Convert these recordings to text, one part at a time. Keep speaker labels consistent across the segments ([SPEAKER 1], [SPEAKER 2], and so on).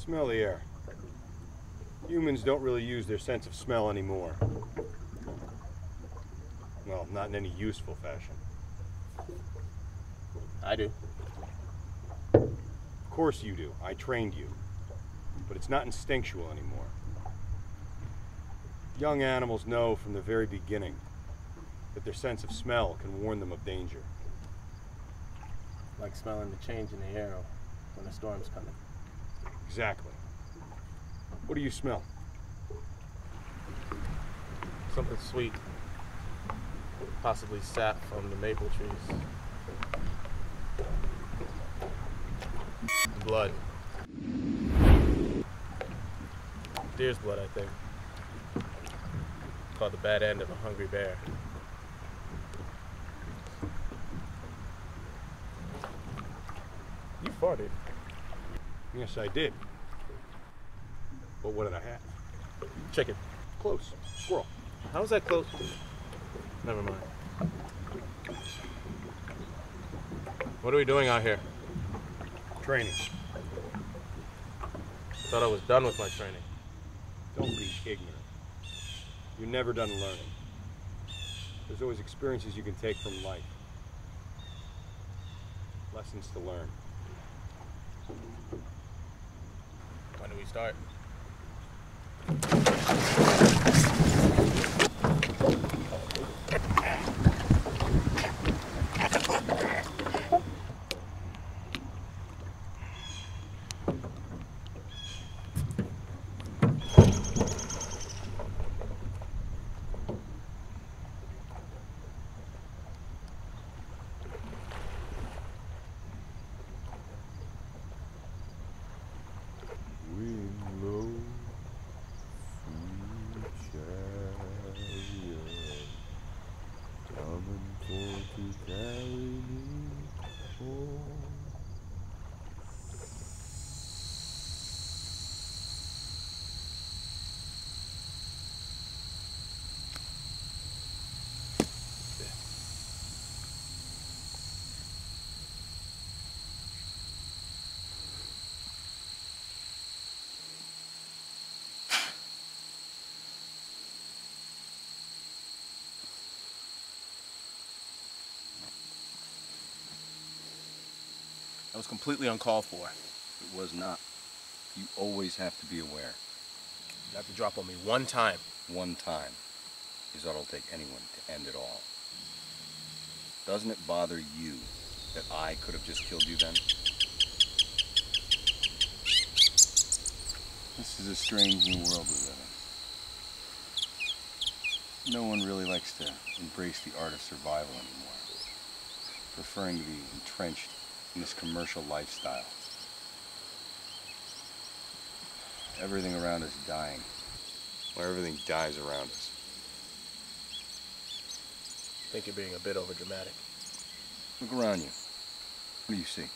[SPEAKER 1] Smell the air. Humans don't really use their sense of smell anymore. Well, not in any useful fashion.
[SPEAKER 2] I do.
[SPEAKER 1] Of course you do. I trained you. But it's not instinctual anymore. Young animals know from the very beginning that their sense of smell can warn them of danger.
[SPEAKER 2] Like smelling the change in the air when a storm's coming.
[SPEAKER 1] Exactly. What do you smell?
[SPEAKER 2] Something sweet. Possibly sap from the maple trees. Blood. Deer's blood, I think. Called the bad end of a hungry bear. You farted.
[SPEAKER 1] Yes, I did. But what did I have?
[SPEAKER 2] Chicken.
[SPEAKER 1] Close. Squirrel.
[SPEAKER 2] How was that close? Never mind. What are we doing out here?
[SPEAKER 1] Training.
[SPEAKER 2] Thought I was done with my training.
[SPEAKER 1] Don't be ignorant. You're never done learning. There's always experiences you can take from life. Lessons to learn.
[SPEAKER 2] When do we start? That was completely uncalled for.
[SPEAKER 3] It was not. You always have to be aware.
[SPEAKER 2] You have to drop on me one time.
[SPEAKER 3] One time is all it'll take anyone to end it all. Doesn't it bother you that I could have just killed you then? This is a strange new world we live in. No one really likes to embrace the art of survival anymore, preferring to be entrenched in this commercial lifestyle. Everything around us dying.
[SPEAKER 1] Well, everything dies around us.
[SPEAKER 2] I think you're being a bit overdramatic.
[SPEAKER 3] Look around you. What do you see?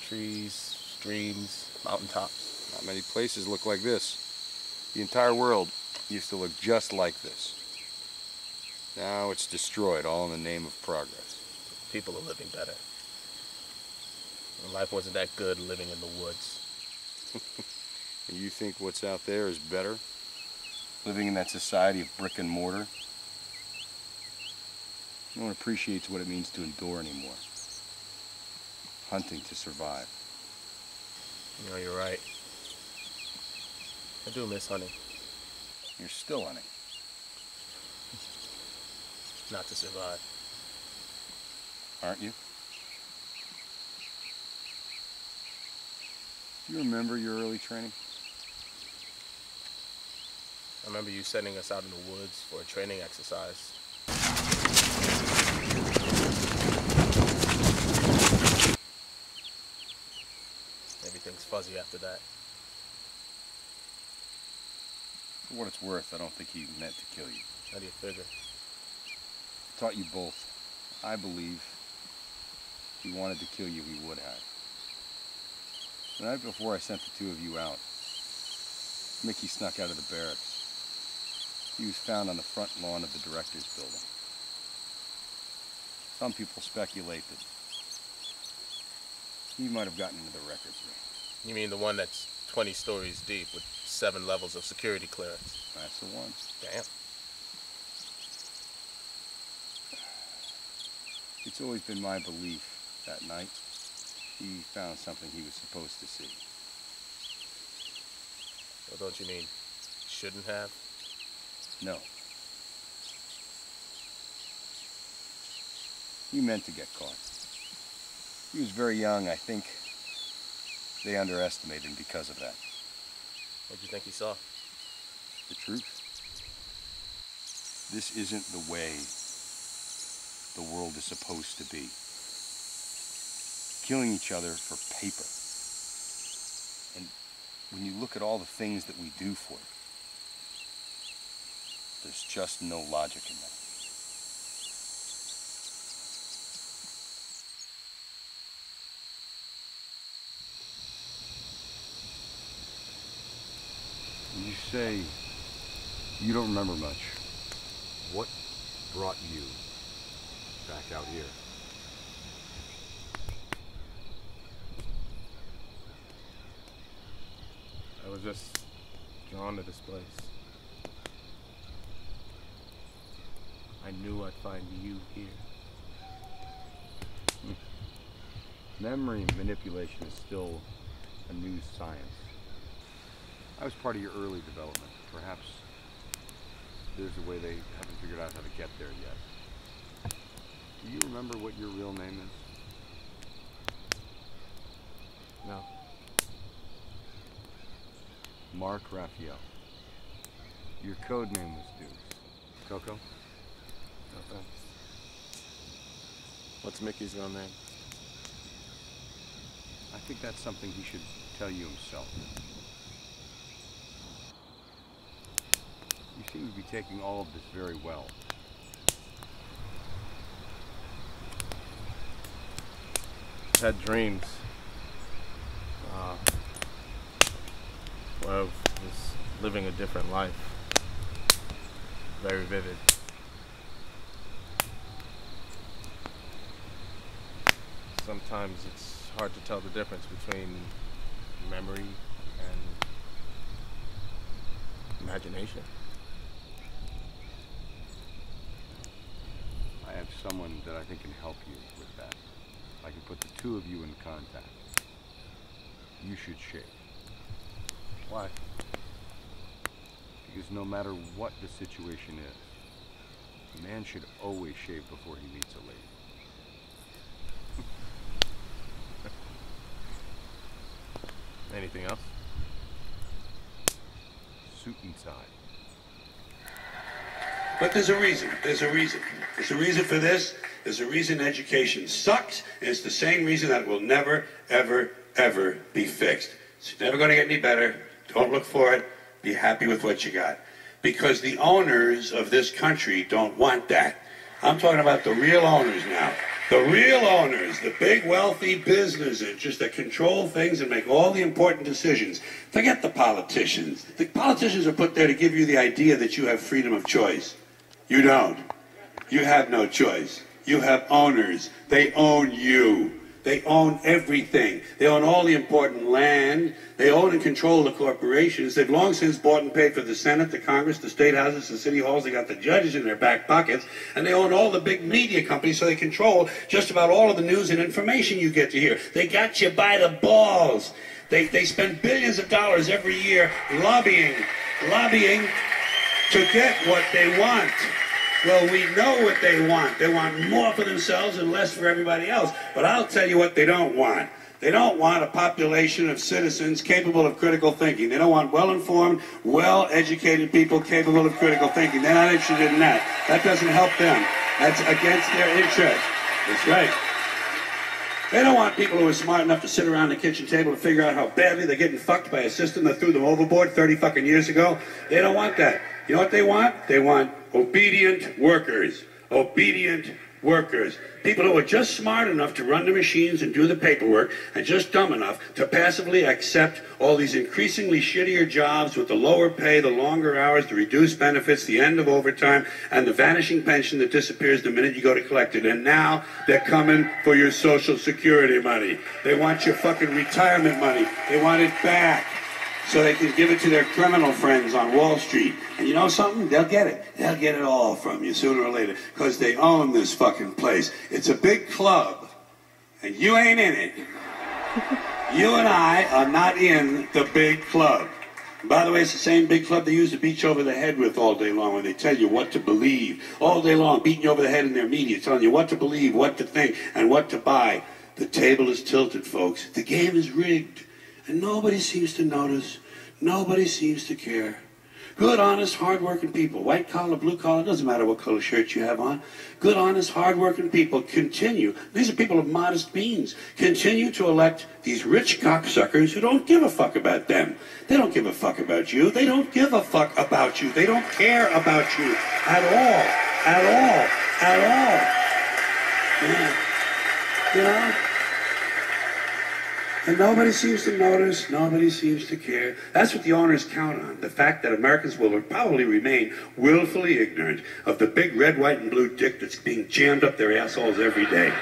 [SPEAKER 2] Trees, streams, mountaintops.
[SPEAKER 1] Not many places look like this. The entire world used to look just like this. Now it's destroyed, all in the name of progress.
[SPEAKER 2] People are living better. And life wasn't that good living in the woods.
[SPEAKER 1] And you think what's out there is better?
[SPEAKER 3] Living in that society of brick and mortar. No one appreciates what it means to endure anymore. Hunting to survive.
[SPEAKER 2] You know, you're right. I do miss hunting.
[SPEAKER 3] You're still hunting.
[SPEAKER 2] Not to survive.
[SPEAKER 3] Aren't you? Do you remember your early training?
[SPEAKER 2] I remember you sending us out in the woods for a training exercise. Everything's fuzzy after that.
[SPEAKER 3] For what it's worth, I don't think he meant to kill you.
[SPEAKER 2] How do you figure?
[SPEAKER 3] Taught you both. I believe if he wanted to kill you, he would have. The night before I sent the two of you out, Mickey snuck out of the barracks. He was found on the front lawn of the director's building. Some people speculate that he might have gotten into the records room.
[SPEAKER 2] You mean the one that's 20 stories deep with 7 levels of security clearance?
[SPEAKER 3] That's the one.
[SPEAKER 2] Damn.
[SPEAKER 3] It's always been my belief that night he found something he was supposed to see.
[SPEAKER 2] Well, don't you mean shouldn't have?
[SPEAKER 3] No. He meant to get caught. He was very young. I think they underestimated him because of that.
[SPEAKER 2] What do you think he saw?
[SPEAKER 3] The truth. This isn't the way the world is supposed to be. Killing each other for paper. And when you look at all the things that we do for it, there's just no logic in that. You say you don't remember much. What brought you back out here?
[SPEAKER 2] I was just drawn to this place. I knew I'd find you here.
[SPEAKER 3] Memory manipulation is still a new science. I was part of your early development. Perhaps there's a way they haven't figured out how to get there yet. Do you remember what your real name is?
[SPEAKER 2] No.
[SPEAKER 3] Mark Raphael. Your code name was Deuce. Coco?
[SPEAKER 2] No thanks. What's Mickey's real name?
[SPEAKER 3] I think that's something he should tell you himself. You seem to be taking all of this very well.
[SPEAKER 2] I've had dreams. Where I was living a different life. Very vivid. Sometimes it's hard to tell the difference between memory and imagination.
[SPEAKER 3] I have someone that I think can help you with that. I can put the two of you in contact. You should shave.
[SPEAKER 2] Why?
[SPEAKER 3] Because no matter what the situation is, a man should always shave before he meets a lady.
[SPEAKER 2] Anything else?
[SPEAKER 3] Suit and tie.
[SPEAKER 4] But there's a reason. There's a reason. There's a reason for this. There's a reason education sucks, and it's the same reason that it will never, ever, ever be fixed. It's never going to get any better. Don't look for it. Be happy with what you got. Because the owners of this country don't want that. I'm talking about the real owners now. The real owners, the big wealthy business interests that control things and make all the important decisions. Forget the politicians. The politicians are put there to give you the idea that you have freedom of choice. You don't. You have no choice. You have owners. They own you. They own everything. They own all the important land. They own and control the corporations. They've long since bought and paid for the Senate, the Congress, the state houses, the city halls. They got the judges in their back pockets. And they own all the big media companies, so they control just about all of the news and information you get to hear. They got you by the balls. They spend billions of dollars every year lobbying to get what they want. Well, we know what they want. They want more for themselves and less for everybody else. But I'll tell you what they don't want. They don't want a population of citizens capable of critical thinking. They don't want well-informed, well-educated people capable of critical thinking. They're not interested in that. That doesn't help them. That's against their interest. That's right. They don't want people who are smart enough to sit around the kitchen table to figure out how badly they're getting fucked by a system that threw them overboard 30 fucking years ago. They don't want that. You know what they want? They want obedient workers. Obedient workers, people who are just smart enough to run the machines and do the paperwork, and just dumb enough to passively accept all these increasingly shittier jobs with the lower pay, the longer hours, the reduced benefits, the end of overtime, and the vanishing pension that disappears the minute you go to collect it. And now they're coming for your Social Security money. They want your fucking retirement money. They want it back, so they can give it to their criminal friends on Wall Street. And you know something? They'll get it. They'll get it all from you sooner or later, because they own this fucking place. It's a big club, and you ain't in it. You and I are not in the big club. And by the way, it's the same big club they use to beat you over the head with all day long when they tell you what to believe. All day long, beating you over the head in their media, telling you what to believe, what to think, and what to buy. The table is tilted, folks. The game is rigged. And nobody seems to notice. Nobody seems to care. Good, honest, hard-working people, white collar, blue collar, doesn't matter what color shirt you have on. Good, honest, hard-working people continue. These are people of modest means. Continue to elect these rich cocksuckers who don't give a fuck about them. They don't give a fuck about you. They don't give a fuck about you. They don't care about you at all. At all. At all. Yeah. You know? And nobody seems to notice, nobody seems to care. That's what the owners count on, the fact that Americans will probably remain willfully ignorant of the big red, white, and blue dick that's being jammed up their assholes every day.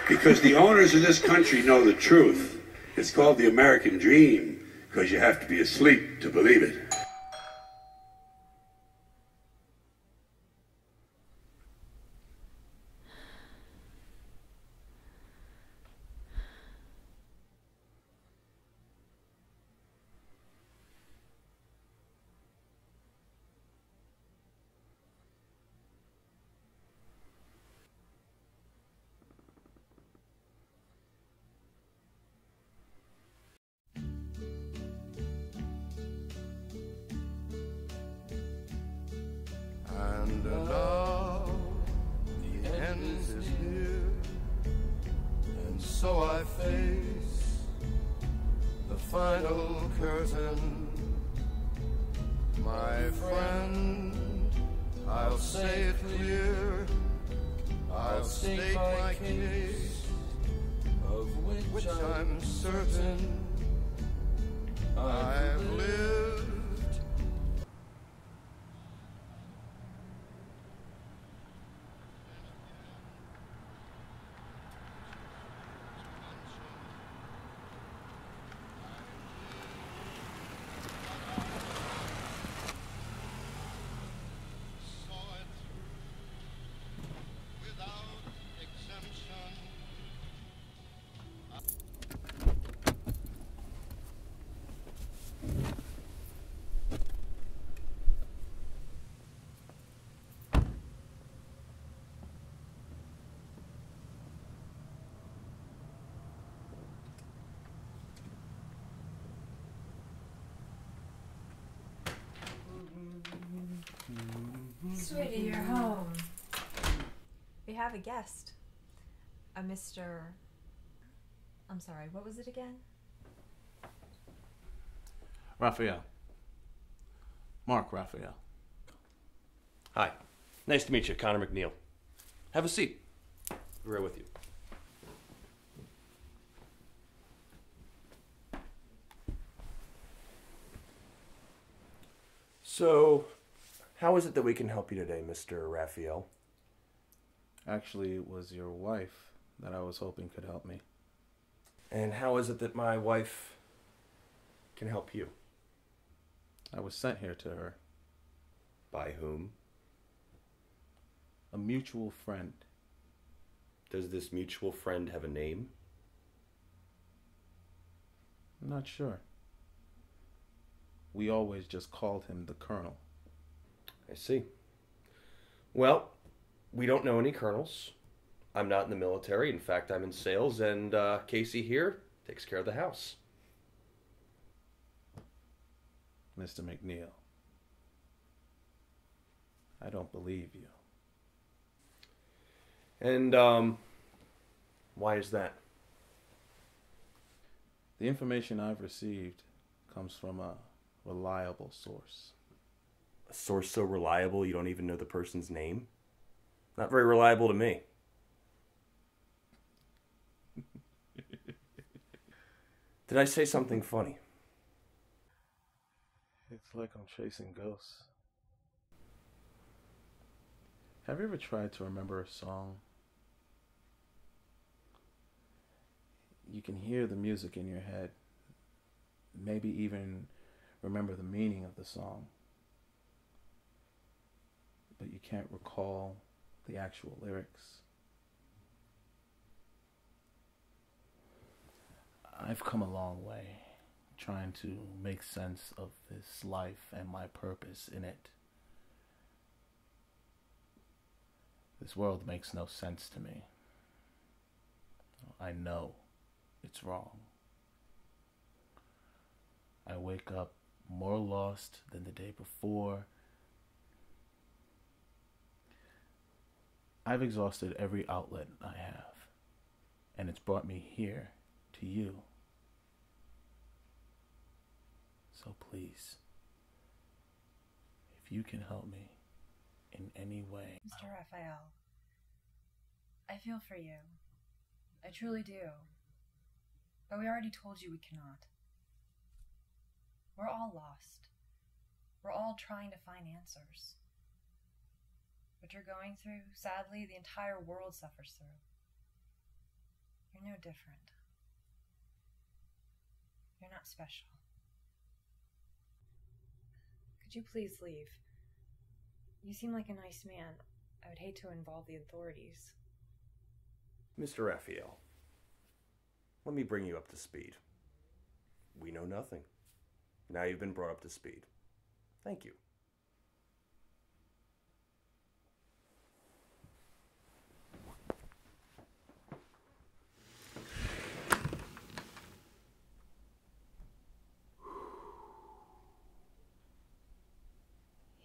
[SPEAKER 4] Because the owners of this country know the truth. It's called the American dream, because you have to be asleep to believe it.
[SPEAKER 5] And now the end is near, and so I face the final curtain. My friend, I'll say it clear, I'll state my case, of which I'm certain. I've lived.
[SPEAKER 6] Sweetie, you're home. We have a guest. A Mr. I'm sorry, what was it again?
[SPEAKER 2] Raphael. Mark Raphael.
[SPEAKER 7] Hi. Nice to meet you, Connor McNeil. Have a seat. I'll be right with you. So, how is it that we can help you today, Mr. Raphael?
[SPEAKER 2] Actually, it was your wife that I was hoping could help me.
[SPEAKER 7] And how is it that my wife can help you?
[SPEAKER 2] I was sent here to her.
[SPEAKER 7] By whom?
[SPEAKER 2] A mutual friend.
[SPEAKER 7] Does this mutual friend have a name?
[SPEAKER 2] I'm not sure. We always just called him the Colonel.
[SPEAKER 7] I see. Well, we don't know any colonels. I'm not in the military. In fact, I'm in sales, and Casey here takes care of the house.
[SPEAKER 2] Mr. McNeil, I don't believe you.
[SPEAKER 7] And, why is that?
[SPEAKER 2] The information I've received comes from a reliable source.
[SPEAKER 7] A source so reliable you don't even know the person's name? Not very reliable to me. Did I say something funny?
[SPEAKER 2] It's like I'm chasing ghosts. Have you ever tried to remember a song? You can hear the music in your head, maybe even remember the meaning of the song, but you can't recall the actual lyrics. I've come a long way trying to make sense of this life and my purpose in it. This world makes no sense to me. I know it's wrong. I wake up more lost than the day before. I've exhausted every outlet I have, and it's brought me here to you. So please, if you can help me in any way.
[SPEAKER 6] Mr. Raphael, I feel for you. I truly do. But we already told you we cannot. We're all lost. We're all trying to find answers. What you're going through, sadly, the entire world suffers through. You're no different. You're not special. Could you please leave? You seem like a nice man. I would hate to involve the authorities.
[SPEAKER 7] Mr. Raphael, let me bring you up to speed. We know nothing. Now you've been brought up to speed. Thank you.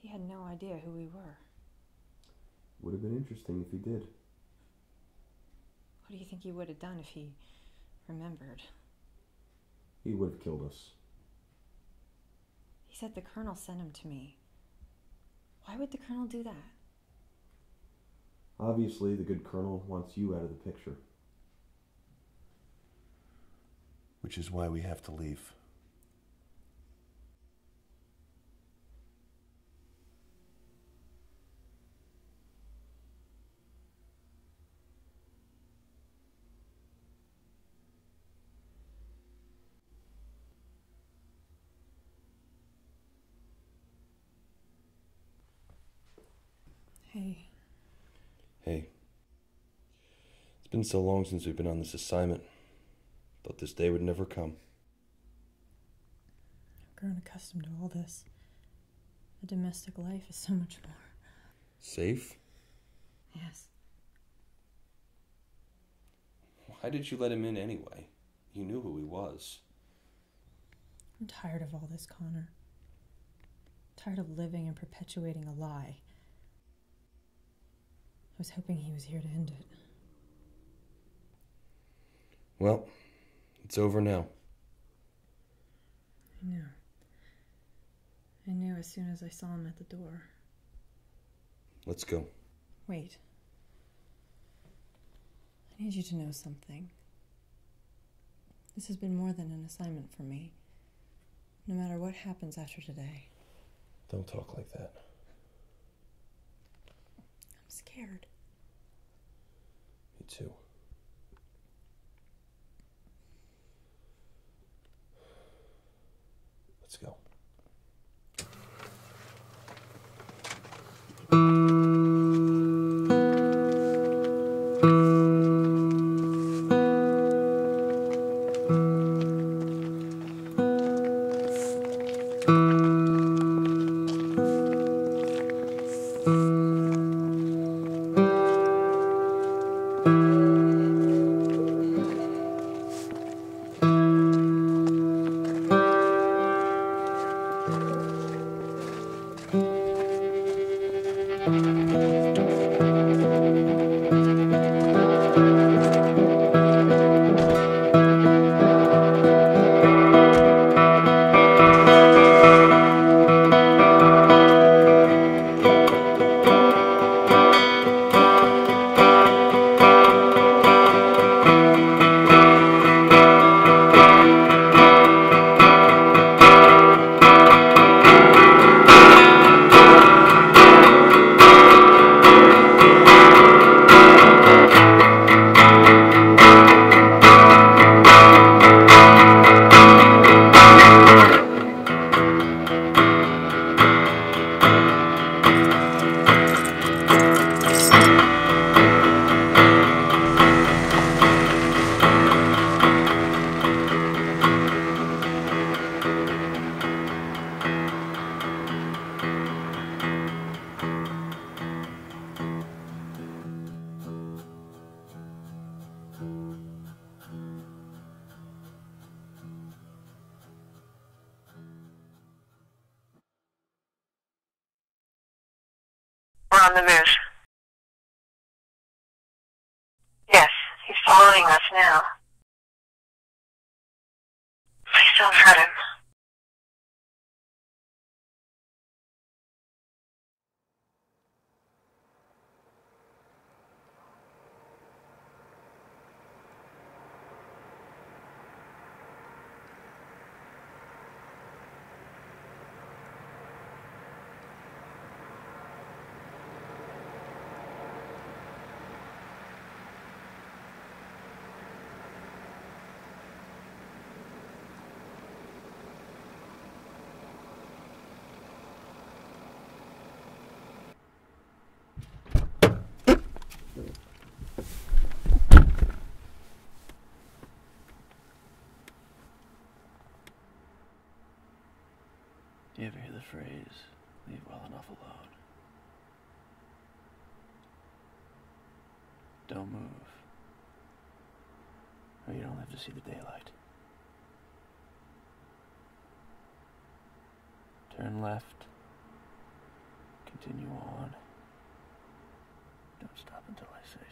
[SPEAKER 6] He had no idea who we were.
[SPEAKER 7] Would have been interesting if he did.
[SPEAKER 6] What do you think he would have done if he remembered?
[SPEAKER 7] He would have killed us.
[SPEAKER 6] He said the Colonel sent him to me. Why would the Colonel do that?
[SPEAKER 7] Obviously, the good Colonel wants you out of the picture. Which is why we have to leave.
[SPEAKER 6] Hey.
[SPEAKER 7] Hey. It's been so long since we've been on this assignment. Thought this day would never come.
[SPEAKER 6] I've grown accustomed to all this. The domestic life is so much more.
[SPEAKER 7] Safe?
[SPEAKER 6] Yes.
[SPEAKER 7] Why did you let him in anyway? You knew who he was.
[SPEAKER 6] I'm tired of all this, Connor. Tired of living and perpetuating a lie. I was hoping he was here to end it.
[SPEAKER 7] Well, it's over now.
[SPEAKER 6] I knew. I knew as soon as I saw him at the door.
[SPEAKER 7] Let's go.
[SPEAKER 6] Wait. I need you to know something. This has been more than an assignment for me. No matter what happens after today.
[SPEAKER 7] Don't talk like that.
[SPEAKER 6] I'm scared.
[SPEAKER 7] Me too. Let's go.
[SPEAKER 8] on the move. Yes, he's following us now. Please don't hurt him.
[SPEAKER 2] Do you ever hear the phrase, leave well enough alone? Don't move, or you don't live to see the daylight. Turn left, continue on. Don't stop until I say.